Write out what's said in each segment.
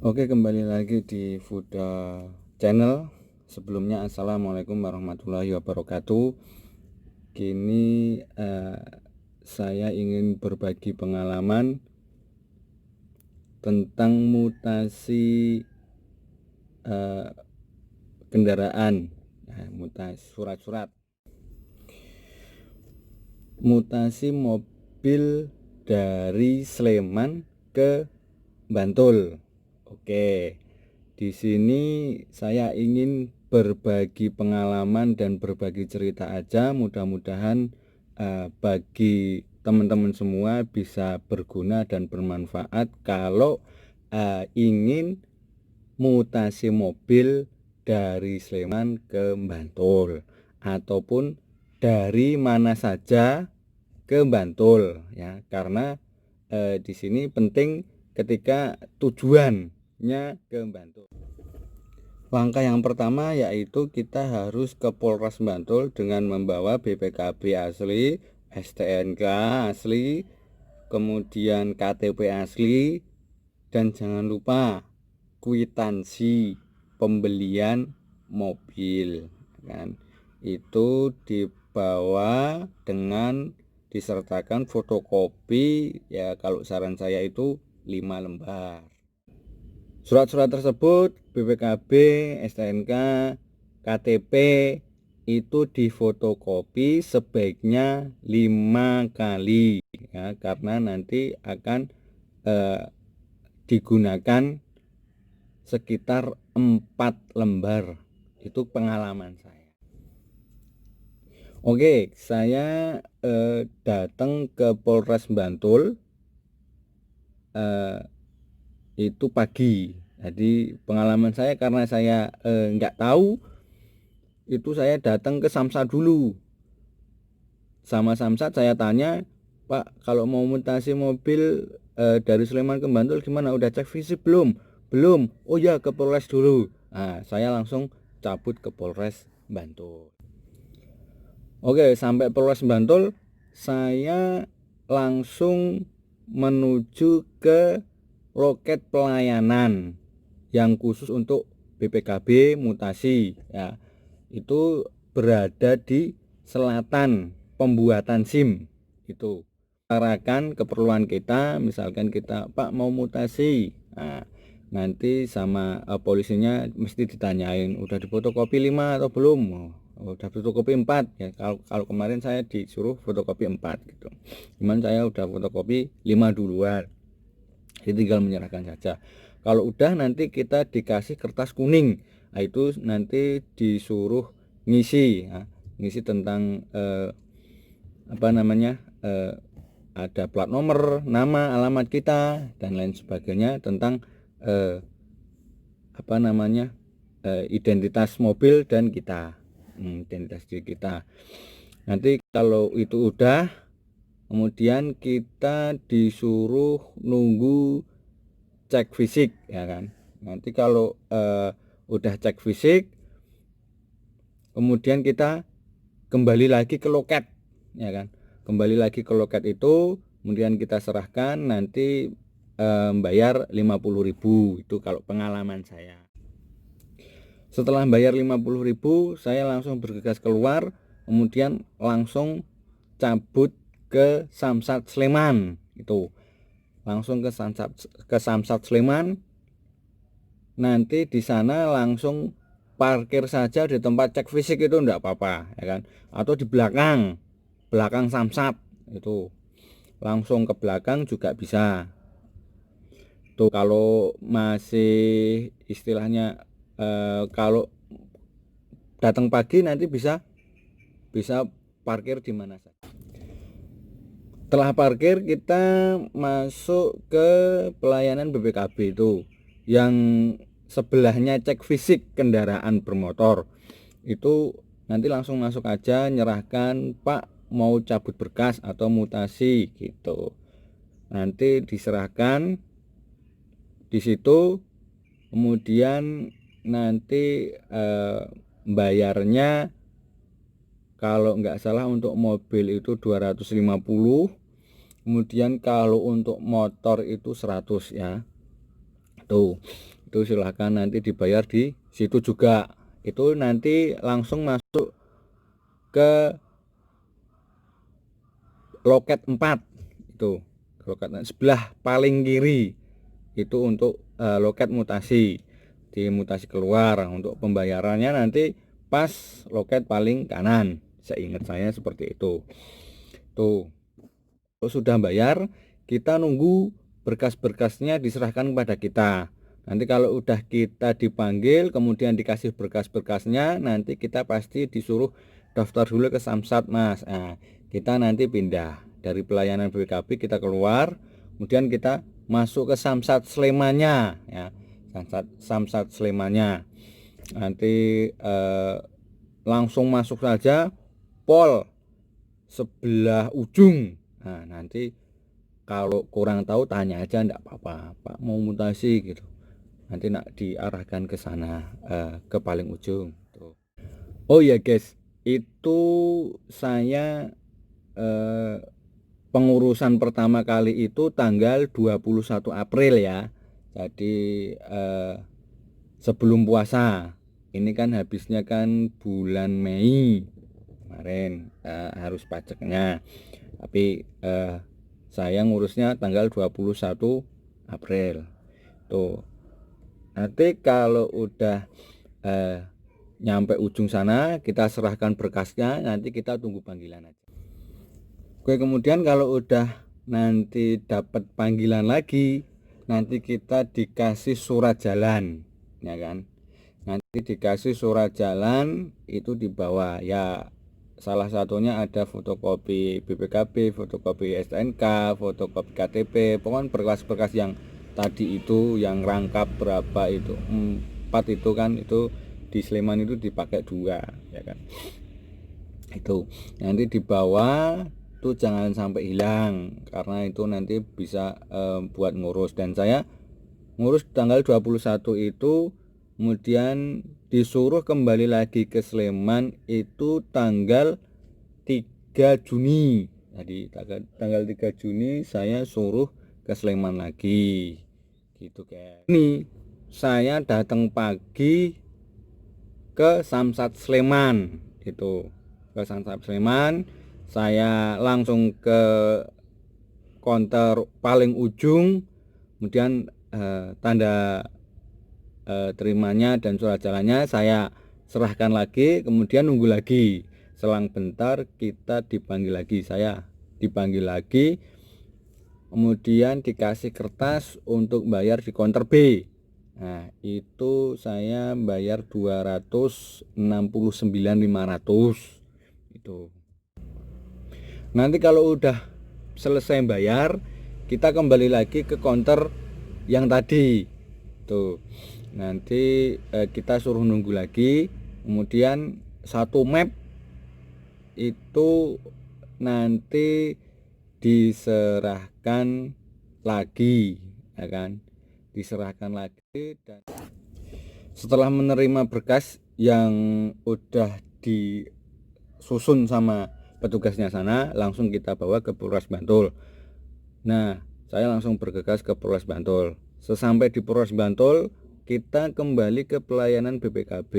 Oke, kembali lagi di Fuda Channel. Sebelumnya assalamualaikum warahmatullahi wabarakatuh. Kini saya ingin berbagi pengalaman tentang mutasi kendaraan, mutasi surat-surat, mutasi mobil dari Sleman ke Bantul. Oke, di sini saya ingin berbagi pengalaman dan berbagi cerita aja. Mudah-mudahan bagi teman-teman semua bisa berguna dan bermanfaat kalau ingin mutasi mobil dari Sleman ke Bantul ataupun dari mana saja ke Bantul ya, karena di sini penting ketika tujuannya ke Bantul. Langkah yang pertama yaitu kita harus ke Polres Bantul dengan membawa BPKB asli, STNK asli, kemudian KTP asli, dan jangan lupa kwitansi pembelian mobil kan. Itu dibawa dengan disertakan fotokopi ya, kalau saran saya itu 5 lembar. Surat-surat tersebut BPKB, STNK, KTP itu difotokopi sebaiknya 5 kali ya, karena nanti akan digunakan sekitar 4 lembar. Itu pengalaman saya. Oke, saya datang ke Polres Bantul itu pagi. Jadi pengalaman saya karena saya nggak tahu, itu saya datang ke Samsat dulu. Sama Samsat saya tanya, Pak, kalau mau mutasi mobil dari Sleman ke Bantul gimana? Udah cek fisik belum? Belum. Oh ya, ke Polres dulu. Nah, saya langsung cabut ke Polres Bantul. Oke, sampai Polres Bantul saya langsung menuju ke loket pelayanan yang khusus untuk BPKB mutasi ya. Itu berada di selatan pembuatan SIM. Itu utarakan keperluan kita, misalkan kita Pak mau mutasi, nah, nanti sama polisinya mesti ditanyain udah difotokopi 5 atau belum. Udah fotokopi 4 ya. Kalau kemarin saya disuruh fotokopi 4 gitu. Cuman saya udah fotokopi 5 duluan. Jadi tinggal menyerahkan saja. Kalau udah nanti kita dikasih kertas kuning. Nah, itu nanti disuruh ngisi ya. Ngisi tentang ada plat nomor, nama, alamat kita dan lain sebagainya, tentang identitas mobil dan kita. Identitas diri kita. Nanti kalau itu udah, kemudian kita disuruh nunggu cek fisik ya kan. Nanti kalau udah cek fisik, kemudian kita kembali lagi ke loket ya kan. Kembali lagi ke loket itu, kemudian kita serahkan, nanti bayar 50.000. Itu kalau pengalaman saya. Setelah bayar 50.000, saya langsung bergegas keluar, kemudian langsung cabut ke Samsat Sleman. Itu langsung ke Samsat Sleman. Nanti di sana langsung parkir saja di tempat cek fisik, itu enggak apa-apa ya kan, atau di belakang Samsat, itu langsung ke belakang juga bisa. Tuh kalau masih istilahnya kalau datang pagi nanti bisa parkir di mana saja. Setelah parkir kita masuk ke pelayanan BPKB itu yang sebelahnya cek fisik kendaraan bermotor. Itu nanti langsung masuk aja, nyerahkan Pak mau cabut berkas atau mutasi gitu. Nanti diserahkan di situ, kemudian nanti bayarnya kalau nggak salah untuk mobil itu 250, kemudian kalau untuk motor itu 100 ya. Itu silahkan nanti dibayar di situ juga. Itu nanti langsung masuk ke loket 4 itu. Loket sebelah paling kiri itu untuk loket mutasi. Di mutasi keluar, untuk pembayarannya nanti pas loket paling kanan. Seingat saya seperti itu. Tuh. Kalau sudah bayar, kita nunggu berkas-berkasnya diserahkan kepada kita. Nanti kalau udah kita dipanggil, kemudian dikasih berkas-berkasnya, nanti kita pasti disuruh daftar dulu ke Samsat, Mas. Nah, kita nanti pindah dari pelayanan BPKB, kita keluar, kemudian kita masuk ke Samsat Slemannya, ya. Samsat Slemannya. Nanti langsung masuk saja pol sebelah ujung. Nah, nanti kalau kurang tahu tanya aja, enggak apa-apa, Pak mau mutasi gitu. Nanti nak diarahkan ke sana, ke paling ujung. Tuh. Oh ya guys, itu saya pengurusan pertama kali itu tanggal 21 April ya. Jadi sebelum puasa. Ini kan habisnya kan bulan Mei kemarin, harus pajaknya. Tapi saya ngurusnya tanggal 21 April. Tuh. Nanti kalau udah nyampe ujung sana, kita serahkan berkasnya, nanti kita tunggu panggilan aja. Oke, kemudian kalau udah nanti dapat panggilan lagi, nanti kita dikasih surat jalan, ya kan? Nanti dikasih surat jalan itu dibawa ya, salah satunya ada fotokopi BPKB, fotokopi STNK, fotokopi KTP, pokoknya berkas-berkas yang tadi itu, yang rangkap berapa itu 4 itu kan, itu di Sleman itu dipakai 2 ya kan. Itu nanti dibawa tuh, jangan sampai hilang, karena itu nanti bisa buat ngurus. Dan saya ngurus tanggal 21 itu, kemudian disuruh kembali lagi ke Sleman itu tanggal 3 Juni. Jadi tanggal 3 Juni saya suruh ke Sleman lagi gitu kayak ini. Saya datang pagi ke Samsat Sleman, itu ke Samsat Sleman, saya langsung ke konter paling ujung, kemudian tanda terimanya dan surat jalannya saya serahkan lagi, kemudian nunggu lagi. Selang bentar kita dipanggil lagi, saya dipanggil lagi, kemudian dikasih kertas untuk bayar di konter B. Nah, itu saya bayar 269.500 itu. Nanti kalau udah selesai bayar, kita kembali lagi ke konter yang tadi tuh. Nanti kita suruh nunggu lagi, kemudian satu map itu nanti diserahkan lagi, ya kan, diserahkan lagi. Dan setelah menerima berkas yang udah disusun sama petugasnya sana, langsung kita bawa ke Polres Bantul. Nah, saya langsung bergegas ke Polres Bantul. Sesampai di Polres Bantul, kita kembali ke pelayanan BPKB,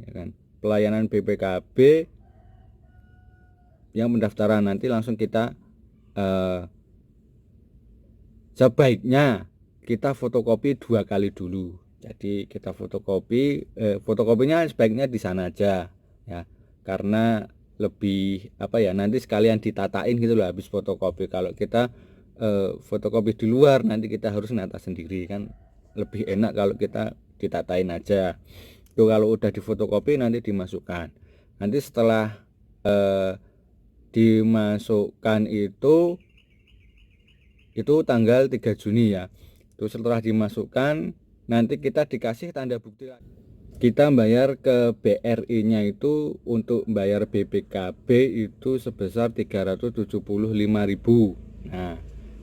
ya kan. Pelayanan BPKB yang pendaftaran, nanti langsung kita sebaiknya kita fotokopi 2 kali dulu. Jadi kita fotokopi, fotokopinya sebaiknya di sana aja ya, karena lebih apa ya, nanti sekalian ditatain gitu loh habis fotokopi. Kalau kita fotokopi di luar, nanti kita harus nata sendiri kan, lebih enak kalau kita ditatain aja. Itu kalau udah difotokopi nanti dimasukkan. Nanti setelah dimasukkan itu tanggal 3 Juni ya. Itu setelah dimasukkan nanti kita dikasih tanda bukti. Kita bayar ke BRI-nya itu, untuk bayar BPKB itu sebesar 375.000. Nah,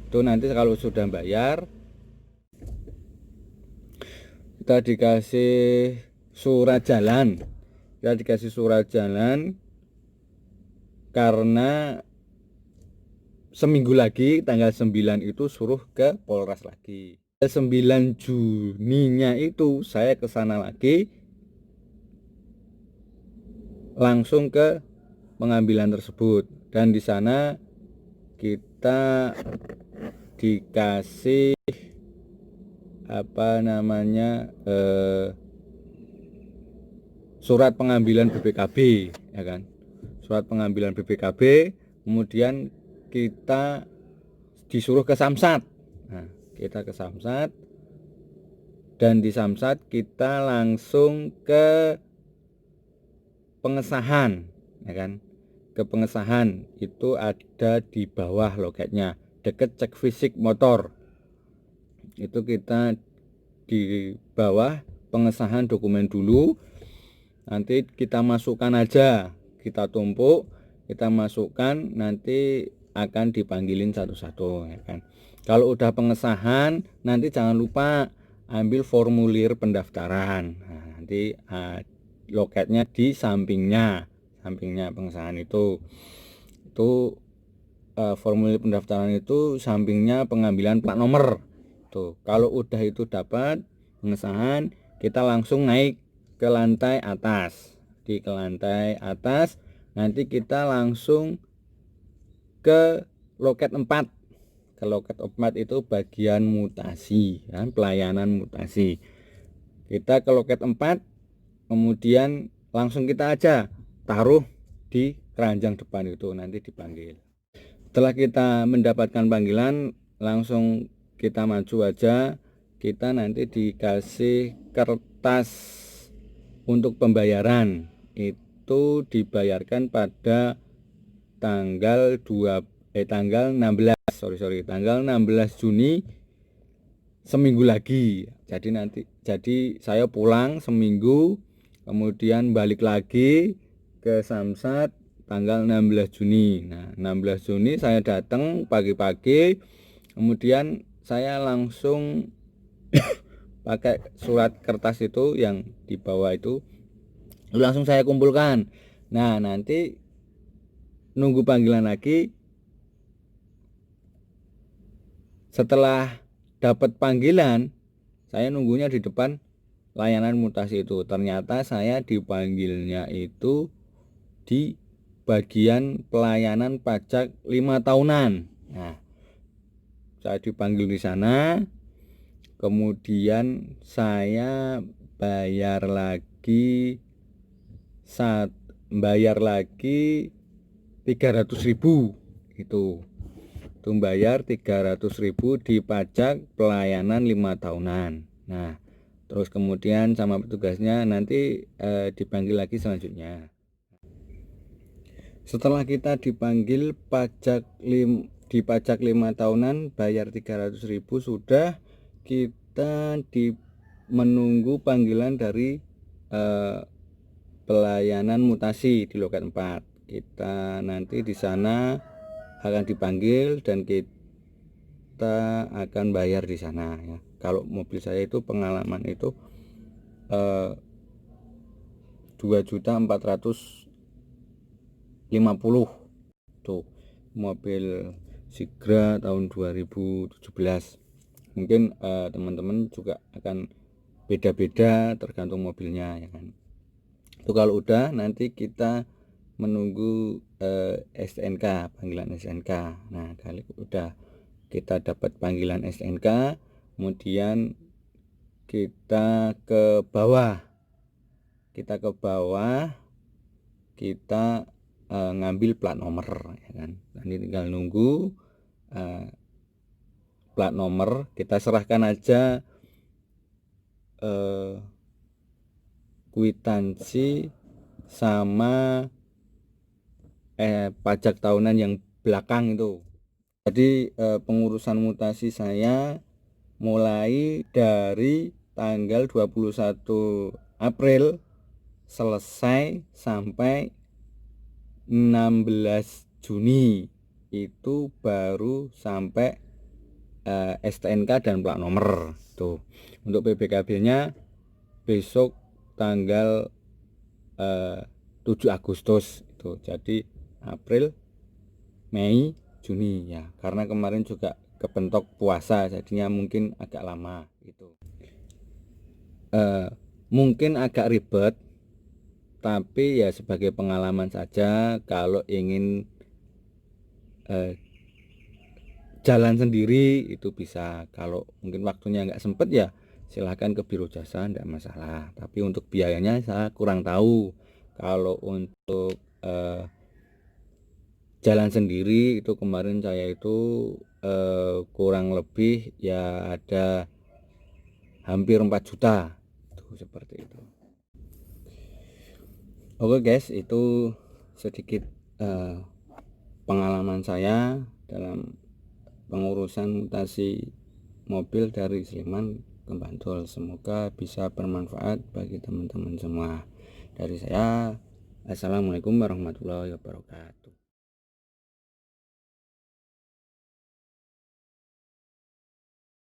itu nanti kalau sudah bayar kita dikasih surat jalan. Kita dikasih surat jalan karena seminggu lagi tanggal 9 itu suruh ke Polres lagi. 9 Juninya itu saya ke sana lagi, langsung ke pengambilan tersebut, dan di sana kita dikasih surat pengambilan BPKB, ya kan, surat pengambilan BPKB. Kemudian kita disuruh ke Samsat. Nah, kita ke Samsat, dan di Samsat kita langsung ke pengesahan, ya kan. Ke pengesahan itu ada di bawah loketnya, deket cek fisik motor. Itu kita di bawah pengesahan dokumen dulu. Nanti kita masukkan aja, kita tumpuk, kita masukkan, nanti akan dipanggilin satu-satu, ya kan. Kalau udah pengesahan, nanti jangan lupa ambil formulir pendaftaran. Nah, nanti loketnya di sampingnya pengesahan itu formulir pendaftaran itu sampingnya pengambilan plat nomor. Tuh, kalau udah itu dapat pengesahan, kita langsung naik ke lantai atas. Di ke lantai atas nanti kita langsung ke loket 4. Ke loket 4 itu bagian mutasi, ya, pelayanan mutasi. Kita ke loket 4, kemudian langsung kita aja taruh di keranjang depan itu, nanti dipanggil. Setelah kita mendapatkan panggilan, langsung kita maju aja, kita nanti dikasih kertas untuk pembayaran. Itu dibayarkan pada tanggal 16 Juni, seminggu lagi. Jadi saya pulang seminggu, kemudian balik lagi ke Samsat tanggal 16 Juni. Nah, 16 Juni saya datang pagi-pagi, kemudian saya langsung pakai surat kertas itu yang di bawah itu, langsung saya kumpulkan. Nah, nanti nunggu panggilan lagi. Setelah dapat panggilan, saya nunggunya di depan layanan mutasi itu. Ternyata saya dipanggilnya itu di bagian pelayanan pajak 5 tahunan. Nah, saya dipanggil di sana, kemudian saya bayar lagi 300.000 itu bayar 300.000 di pajak pelayanan 5 tahunan. Nah, terus kemudian sama petugasnya nanti dipanggil lagi selanjutnya. Setelah kita dipanggil di pajak 5 tahunan bayar 300.000 sudah, kita menunggu panggilan dari pelayanan mutasi di loket 4. Kita nanti di sana akan dipanggil dan kita akan bayar di sana, ya. Kalau mobil saya itu pengalaman itu 2.450.000 tuh, mobil Sigra tahun 2017. Mungkin teman-teman juga akan beda-beda tergantung mobilnya, ya kan. Itu kalau udah nanti kita menunggu STNK, panggilan STNK. Nah, kali udah kita dapat panggilan STNK, kemudian kita ke bawah, kita ngambil plat nomor, ya kan. Nanti tinggal nunggu plat nomor, kita serahkan aja kwitansi sama pajak tahunan yang belakang itu. Jadi pengurusan mutasi saya mulai dari tanggal 21 April selesai sampai 16 Juni itu baru sampai STNK dan plat nomor tuh. Untuk PBKB-nya besok tanggal 7 Agustus itu. Jadi April, Mei, Juni, ya. Karena kemarin juga kepentok puasa, jadinya mungkin agak lama gitu. Mungkin agak ribet, tapi ya sebagai pengalaman saja. Kalau ingin jalan sendiri itu bisa. Kalau mungkin waktunya nggak sempet ya silahkan ke biro jasa, nggak masalah. Tapi untuk biayanya saya kurang tahu. Kalau untuk jalan sendiri itu kemarin saya itu kurang lebih ya ada hampir 4 juta itu, seperti itu. Oke guys, itu sedikit pengalaman saya dalam pengurusan mutasi mobil dari Sleman ke Bantul. Semoga bisa bermanfaat bagi teman-teman semua. Dari saya, assalamualaikum warahmatullahi wabarakatuh.